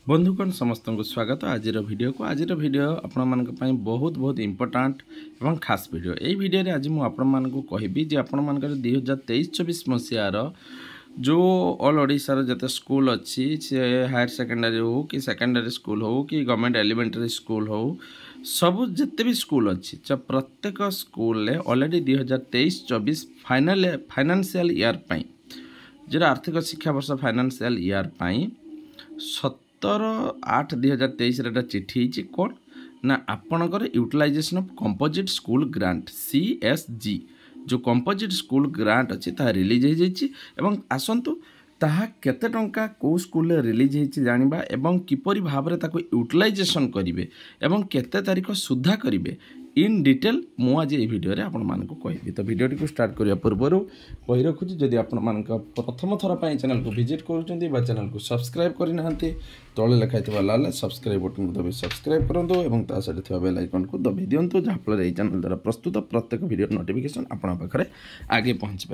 बंधुगण समस्त को स्वागत आज वीडियो को आज वीडियो आपण मान बहुत बहुत इम्पोर्टाट और खास वीडियो यही वीडियो आज मुझे आपण को कहबी जे आपण मान 2023-24 मसीहार जो ऑल ओडिशार जते स्कूल अच्छी से हायर सेकेंडरी हो कि सेकेंडरी स्कूल हो कि गवर्नमेंट एलिमेंटरी स्कूल हो सब जिते भी स्कूल अच्छी प्रत्येक स्कूल ऑलरेडी 2023-24 फाइनेंशियल ईयर जो आर्थिक शिक्षा वर्ष फाइनेंशियल ईयर 17/8/2023 चिठी कौन ना आपणकर utilization of composite school grant CSG जो कंपोजिट स्कूल ग्रांट अच्छी ता रिलीज हो जाइए आसतु ताहा केते टंका को स्कूल रिलीज हो जानिबा एवं किपरि भाबरे ताको यूटिलाइजेशन करिवे एवं केते तारिख सुधा करिवे इन डिटेल मु आज ये वीडियो रे आपण मानको कहबी। तो वीडियो को स्टार्ट करिया पूर्व कहि रखुची जदि आपण मानक प्रथम थर पई चैनल को विजिट करूचंदी बा चैनल को सब्सक्राइब करि नहंती तळे लिखाइतबा लाल सब्सक्राइब बटन को दबे सब्सक्राइब करंतु एवं ता सहित थिबा बेल आइकन को दबे दियंतु जहा फल ए चैनल द्वारा प्रस्तुत प्रत्येक वीडियो नोटिफिकेशन आपण पाखरे आगे पहुंची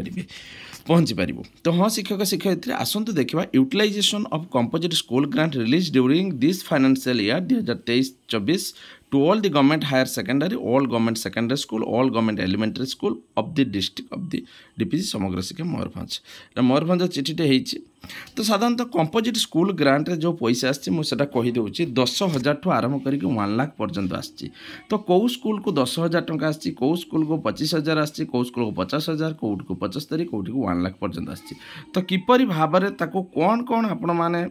पारिबो। तो हाँ शिक्षक शिक्षयित्री आसंतु देखिबा utilization of composite school grant release during this financial year 2023-24 to all the government higher secondary, all government secondary school, all government elementary school of the district of the DPC समग्र शिक्षा मयूरभंज मयूरभंज चिठीटे होती। तो साधारणतः कंपोजिट स्कूल ग्रांट जो पैसा आसा कहीदे 10,000 ठू आरंभ करके 1 लाख पर्यंत आसी। तो कौ स्कूल को 10,000 टंका आसी, कौ स्कूल को 25,000 आसी, कौ स्कूल को 50,000, कौट को 75, कौटी को 1 लाख पर्यंत आसी। तो किपरि भाव कौन कौन आपण मैंने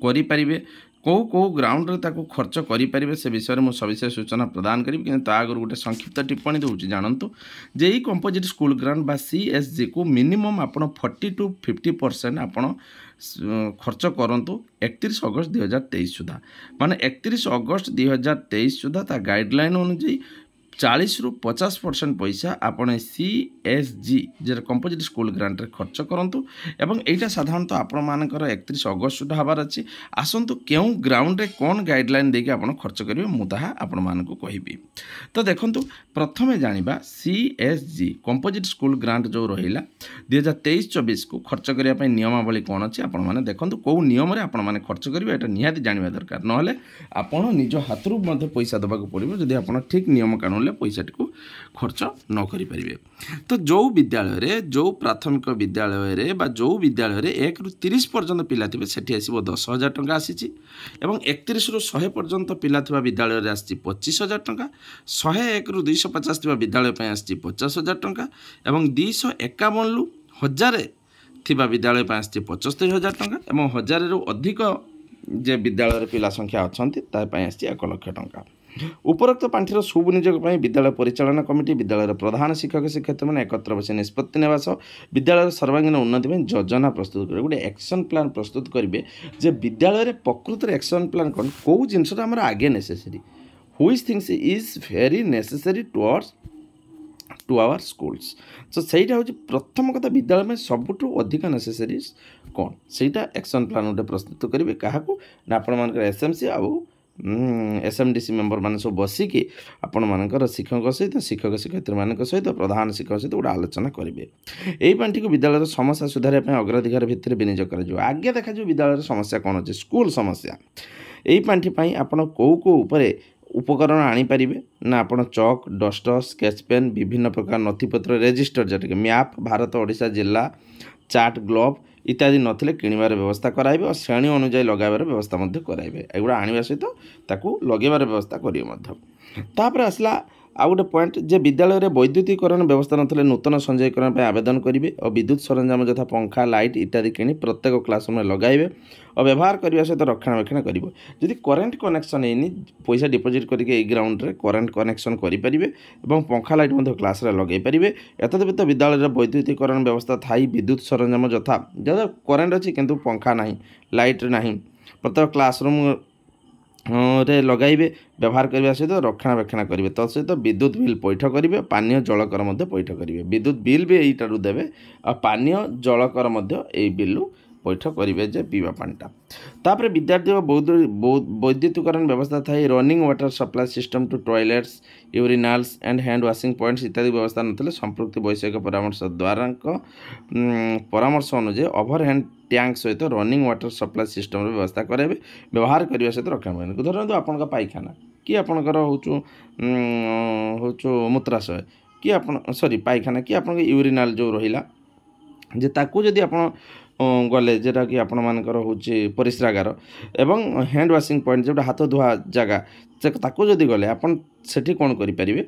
करें कौ ग्राउंड रे ताको खर्च करें से विषय में सविशेष सूचना प्रदान करी कि आगर गोटे संक्षिप्त टिप्पणी दूसरी जानतु जे ई कंपोजिट स्कूल ग्रांट बा CSG को मिनिमम आपण 40 to 50% आपण खर्च करंतु 31 अगस्त 2023 सुधा माने 31 अगस्त 2023 सुधा ता गाइडलाइन अनुसार 40 ରୁ 50% पैसा आपण CSG जे कंपोजिट स्कूल ग्रांट रे खर्च करंतु एवं एटा साधारणतः आपण मानकर 31 अगस्त सुधा हबार अछि। आसंतु केउ ग्राउंड रे कोन गाइडलाइन देके आपण खर्च करिवे मु ताहा आपण मानको कहिबी। तो देखंतु प्रथमे जानिबा CSG कंपोजिट स्कूल ग्रांट जो रहिला 2023-24 को खर्च करिया पय नियमावली कोन अछि आपण माने देखंतु को नियम रे आपण माने खर्च करिवे एटा निहाती जानिबा दरकार नहले आपण निज हातरू मध्ये पैसा दबाक पड़िबो जदि आपण ठीक नियम कानून पैसा टी खर्च न करें। तो जो विद्यालय जो प्राथमिक विद्यालय बा जो विद्यालय 1 ରୁ 30 पर्यंत पिला थे सेठी आसीबो 10,000 टंका आसी 31 ରୁ 100 पर्यंत पिला थिबा विद्यालय आसी 25,000 टंका 101 ରୁ 250 थिबा विद्यालय पे आसी 50,000 टंका एवं 251 ରୁ 1000 थिबा विद्यालय पे आसी 75,000 टंका एवं 1000 ରୁ अधिक जे विद्यालय पिला संख्या अछंती ता पे आसी 1 लाख टंका। उपरोक्त पांठिर सुविनियोग विद्यालय परिचालना कमिटी विद्यालय प्रधान शिक्षक शिक्षयित्री मैंने एकत्र बस निष्पत्ति नेवा सह विद्यालय सर्वांगीन उन्नति में योजना प्रस्तुत करेंगे गोटे एक्शन प्लान प्रस्तुत करेंगे जे विद्यालय प्रकृत एक्शन प्लान कौन कौ जिनसा आम आगे necessary which things is very necessary to our schools. तो सहीटा हूँ प्रथम कथा विद्यालय में सबुठ अधिक नेसेसरी कौन सहीटा एक्शन प्लान गोटे प्रस्तुत करेंगे क्या आपण मान SMC आउ SMDC मेंबर मान सब बसिकी आपण मानकर शिक्षक सहित शिक्षक शिक्षयित्री मान सहित प्रधान शिक्षक सहित गोटे आलोचना करेंगे। यही पांठी को विद्यालय समस्या सुधार अग्राधिकार भित्तिर विनियोग कर आगे देखा विद्यालय समस्या कौन अच्छे स्कूल समस्या यही पांठी आपण कौ उपरे उपकरण आनीपारे ना आपण चक डस्टर स्केच पेन विभिन्न प्रकार नथिपत्र रेजिस्टर जोटा मैप भारत ओडिशा जिला चार्ट ग्लोव इत्यादि नथिले किणवार व्यवस्था कराइबे और श्रेणी अनुसार लगाइबार व्यवस्था मध्य कराइबे एगुड़ा आनिबा सहित ताकू लगेबार व्यवस्था करियो मध्य। तापर आसला आ गोटे पॉइंट जे विद्यालय रे वैद्युतीकरण व्यवस्था नथिले नूतन संजयकरण पे आवेदन करेंगे और विद्युत सरंजाम यथा पंखा लाइट इत्यादि किणी प्रत्येक क्लासरूम में लगाइबे और व्यवहार करने सहित रक्षणाबेक्षण करेंगे। जदि करेन्ट कनेक्शन है पैसा डिपोजिट करके ग्राउंड रे करेन्ट कनेक्शन करेंगे और पंखा लाइट क्लास रे लगे पारे। एतद व्यतीत विद्यालय वैद्युतीकरण व्यवस्था थाई विद्युत सरंजाम यथा जहाँ करेन्ट अच्छी किंतु पंखा ना लाइट ना प्रत्येक क्लासरूम रे लगाइबे व्यवहार करने सहित रक्षणाबेक्षण करेंगे तत्सहित विद्युत बिल पैठ करेंगे पानीय जलकर पैठ करेंगे विद्युत बिल भी यहीटारू देवे और पानीय जलकर बिल पैठ करेंगे जे पीवा पानीटा तापर विद्यार्थी वैद्युतिकरण व्यवस्था थाई running water supply system to toilets urinals and hand washing points इत्यादि व्यवस्था नथिले संपृक्त वैषयिक परामर्श द्वारा परामर्श अनुसार ओभर हैंड टैंक सहित रनिंग वाटर सप्लाई सिस्टम व्यवस्था कराइबे व्यवहार करने सहित रक्षा करेंगे धरतु आपण पायखाना कि आपणकर हूँ मूत्राशय कि आप सॉरी पायखाना कि आप यूरिनाल जो रहा जे ताकू जदि आप गले जेटा कि आपण मानकर हूँ परिस्रागार एवं हैंड वाशिंग पॉइंट जो हाथ धुआ जगह ताकू जदि गले आपन सेठी कौन करें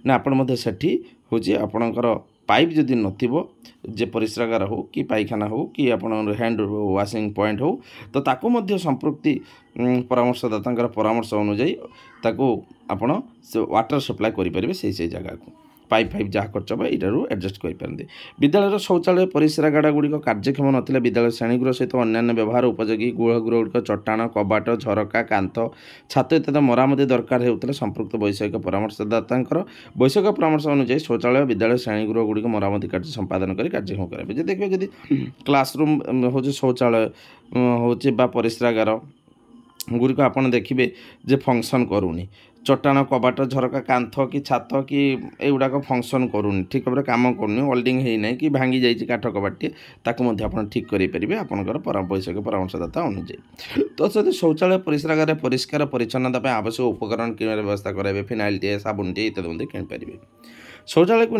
ना आपण सेठी हूँ आपणकर पाइप जदि नथिबो जे परिस्रागार हो कि पायखाना हो कि आप हैंड वाशिंग पॉइंट हो तो ताकू मध्य संपृक्ति परामर्शदाता परामर्श अनुजाई ताकू आपण वाटर सप्लाई करेंगे से जगह को पाइप फाइप जहाँ खर्च हे यू एडजस्ट करेंगे विद्यालय शौचालय परिस्रागार गुड़िक कार्यक्षम नाला विद्यालय श्रेणीगृह सहित अन्य व्यवहार उपयोगी गृहगृह गुड़िक चट्टाण कबाट झरका कांथ छात इत्यादि मरामती दरकार होता संपृक्त वैषयिक परामर्शदाता वैषयिक परामर्श अनुसार शौचालय विद्यालय श्रेणीगृह गुड़िक मरामती कार्य संपादन कर कार्यक्षम करेंगे देखिए जब क्लासरूम हूँ शौचालय हूँ परिस्रागार गुड़िक आपड़ देखिए जे फंक्शन करूनी चट्टाण कबाट झरका कांथ कि छात कि एगुड़ाक फंक्शन करूनी ठीक भाव कम करूनी ओल्डिंग होना कि भांगी जाइए काठ कबाटे ताकू आप ठीक करेंगे आपंकर वैषयिक परामर्शदाता अनुजाई तो सहित शौचालय परिस्रागार परिष्कार परिच्छन्नता आवश्यक उपकरण किणवार व्यवस्था कराइबे फिनाइल टे साबुन टे इत्यादि किनीपारे शौचालय को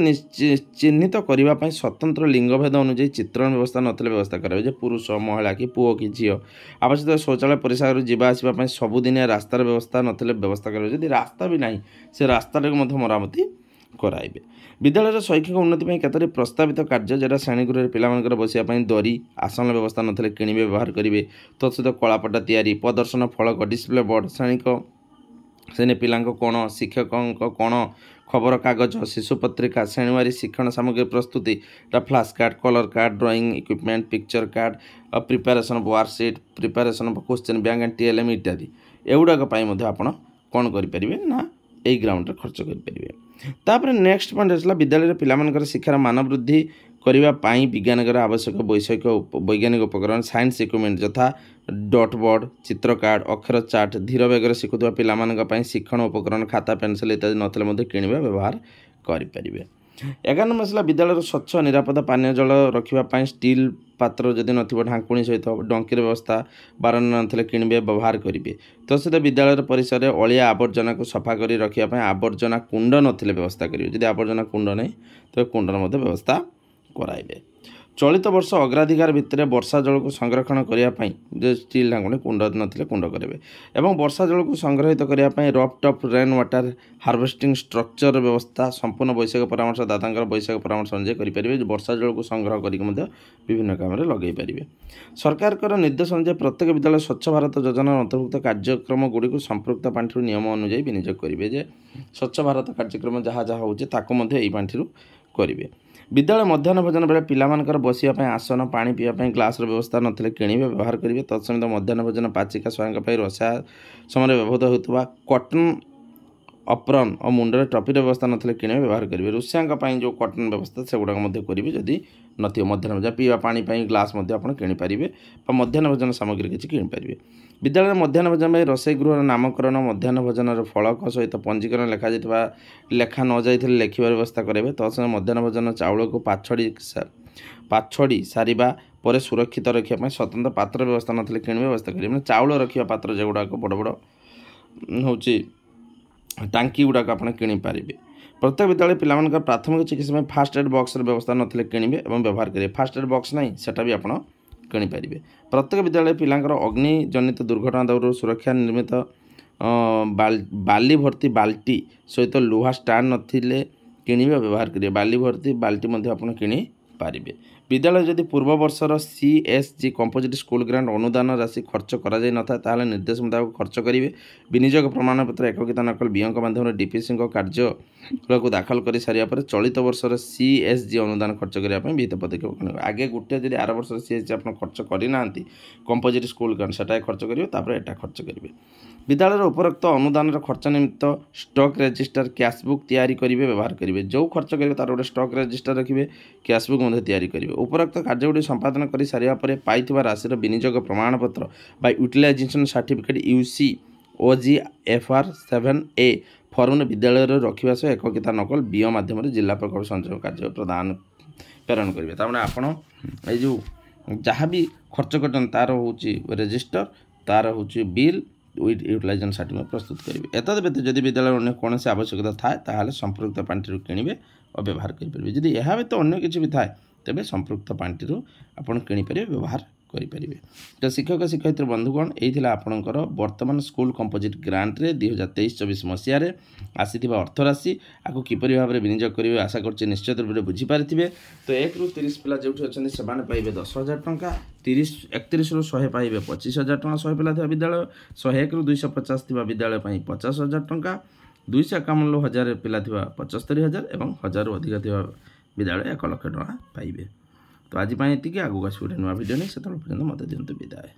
चिन्हित करने स्वतंत्र लिंगभेद अनुजाई चित्रण व्यवस्था नथिले व्यवस्था कराइबे पुरुष महिला कि पुओ कि झील आवश्यक शौचालय परिसर जावासवाई सबुदिनिया रास्तार व्यवस्था नथिले व्यवस्था कराइबे जदि रास्ता भी नहीं से रास्ता मरामती कराइबे विद्यालय शैक्षिक उन्नति केतोटी प्रस्तावित कार्य जरा श्रेणीगृह पिलामानकर बसिया दरी आसन व्यवस्था नथिले किणिबे व्यवहार करेंगे तत्सहित कलापटा तैयारी प्रदर्शन फलक डिस्प्ले बोर्ड श्रेणी पिला कोण शिक्षकों कोण खबर कागज शिशु पत्रिका श्रेणीवारी शिक्षण सामग्री प्रस्तुति flash card colour card drawing equipment picture card preparation of worksheet preparation of question bank and TLM इत्यादि एगुड़ाक आपण कौन करेंगे ना यही ग्राउंड खर्च करेंगे नेक्स्ट पॉइंट आसला विद्यालय पिलामानकर शिक्षार मान वृद्धि करने विज्ञान आवश्यक वैषयिक वैज्ञानिक उपकरण साइंस इक्विपमेंट यथा डॉट बोर्ड चित्र कार्ड अक्षर चार्ट धीर वेगर शिखुवा पिलामानक शिक्षण उपकरण खाता पेनसिल इत्यादि नथिले किणवा व्यवहार करेंगे 11 मसला विद्यालय स्वच्छ निरापद पानीय जल रखा स्टील पात्र जदि नथिबो ढांकुणी सहित डंकीर व्यवस्था बारण नथिले किणवे व्यवहार करेंगे तो सहित विद्यालय परिसर में अलिया आवर्जना को सफा कर रखापी आवर्जना कुंड नथिले व्यवस्था करेंगे जदि आवर्जना कुंड नहीं तो कुंडर व्यवस्था कराइबे चलित वर्ष अग्राधिकार भितर वर्षा जल को संरक्षण करने जो स्टील ढांकुणी कुंड नथिले कुंड करेंगे एवं वर्षा जल को संग्रहित करने रफ टप रेन वाटर हार्वेस्टिंग स्ट्रक्चर व्यवस्था संपूर्ण वैषयिक परामर्शदाता वैषयिक परामर्श अनुसार करेंगे वर्षा जल को संग्रह करके विभिन्न काम लगे पारे सरकार निर्देश अनुसार प्रत्येक विद्यालय स्वच्छ भारत योजना अंतर्भुक्त कार्यक्रम गुड़ी को संपृक्त पांठि नियम अनुजाई विनियोग करेंगे स्वच्छ भारत कार्यक्रम जहाँ जहाँ होती पांठि करेंगे विद्यालय मध्याह्न भोजन बेले पिलामानकर बसिया आसन पानी पीवाई ग्लास व्यवस्था नथिले किणवे व्यवहार करेंगे तत्सहित मध्याह्न भोजन पाचिका स्वयं रसा समय व्यवहृत होता कॉटन अप्रन और मुंडे टॉपीर व्यवस्था नथिले किणवे व्यवहार करेंगे रोषिया जो कॉटन व्यवस्था से गुड़ाक करेंगे जदि नथिबो मध्याह्न भोजन पीवा पानी ग्लास किनीपारे मध्याह्न भोजन सामग्री किसी किनीपारे विद्यालय मध्याह्न भोजन में रोषई गृह नामकरण मध्याह्न भोजन फलक सहित पंजीकरण लेखा न जाइए लेखिबार व्यवस्था करेंगे तत्सहित मध्याह्न भोजन चाउल को पाछड़ी सारिबा पर सुरक्षित रखापी स्वतंत्र पात्र व्यवस्था नथिले किणवे व्यवस्था करेंगे चाउल रखा पात्र जोगुड़ाक बड़ बड़ हूँ टांकी गुड़ाक आप किनीपारे प्रत्येक विद्यालय पिलामानकर प्राथमिक चिकित्सा फास्ट एड बॉक्स व्यवस्था नथिले किणवे और व्यवहार करेंगे फास्ट एड बॉक्स नहीं सेटा भी आप किनीपारे प्रत्येक विद्यालय पिलांकर अग्निजनित दुर्घटना दाउर सुरक्षा निर्मित बाली भर्ती बाल्टी सहित लुहा स्टांड नथिले किणवे व्यवहार करेंगे बाली भर्ती बाल्टी आप किनी पारे विद्यालय जदि पूर्व वर्षर CSG कंपोजिट स्कूल ग्रांट अनुदान राशि खर्च करा जाय नथा ताले निर्देश मुताबिक खर्च करेंगे विनियोग प्रमाणपत्र एककित नकल बीओं माध्यम डीपीसी कार्य को दाखल कर सारिया पर चलित वर्षर CSG अनुदान खर्च करने विहित पदक्षेप आगे गोटे जब आर वर्ष CSG आप खर्च करना कंपोजिट स्कूल ग्रांट सेटा खर्च करेंगे एटा खर्च करेंगे विद्यालय उपरोक्त अनुदान खर्च निमित्त स्टॉक रजिस्टर कैशबुक तैयारी करेंगे व्यवहार करेंगे जो खर्च करेंगे तार गोटे स्टॉक रजिस्टर रखिए कैशबुक तैयारी करेंगे उपरोक्त कार्यगुड़ी संपादन कर सारा पर पाई राशि विनियोग प्रमाणपत्र बा utilization certificate UC OGFR 7A form विद्यालय रखा सह एककिता नकल बीओ माध्यम जिला प्रकल्प संचय कार्य प्रदान प्रेरण करेंगे। तार आपण जो जहाँ भी खर्च कर तार हूँ रजिस्टर तार हूँ बिल विथ यूटिलाइजेशन सर्टिफिकेट प्रस्तुत करेंगे। एतद व्यतीत जदि विद्यालय अन्य कौन आवश्यकता थाए ताहले संपृक्त पांठि किणवे और व्यवहार करेंगे। जदि यह व्यतीत अन्य किसी भी थाए तेरे संपृक्त पांठि आपड़ किपर व्यवहार करेंगे। तो शिक्षक शिक्षयित्री बंधुगण यही आपणकर वर्तमान स्कूल कंपोजिट ग्रांट रे 2023-24 मसीह आसी अर्थराशि आपको किपरि भाव में विनियोग करेंगे आशा कर निश्चित रूप से बुझीपारे। तो 1 ରୁ 30 पिला जो अच्छे से पाइबे 10,000 टंका 31 ରୁ 100 पाइबे 25,000 टंका 100 पिला विद्यालय 101 ରୁ 250 विद्यालय 50,000 टंका 251,000 पिला 75,000 और 1,000 ରୁ अधिक विद्यालय 1 लाख टंका पाइबे। तो आज ये आगू आस गोटे नुआ भिडियो नहीं से पर्यटन मत दिंतु विदाय।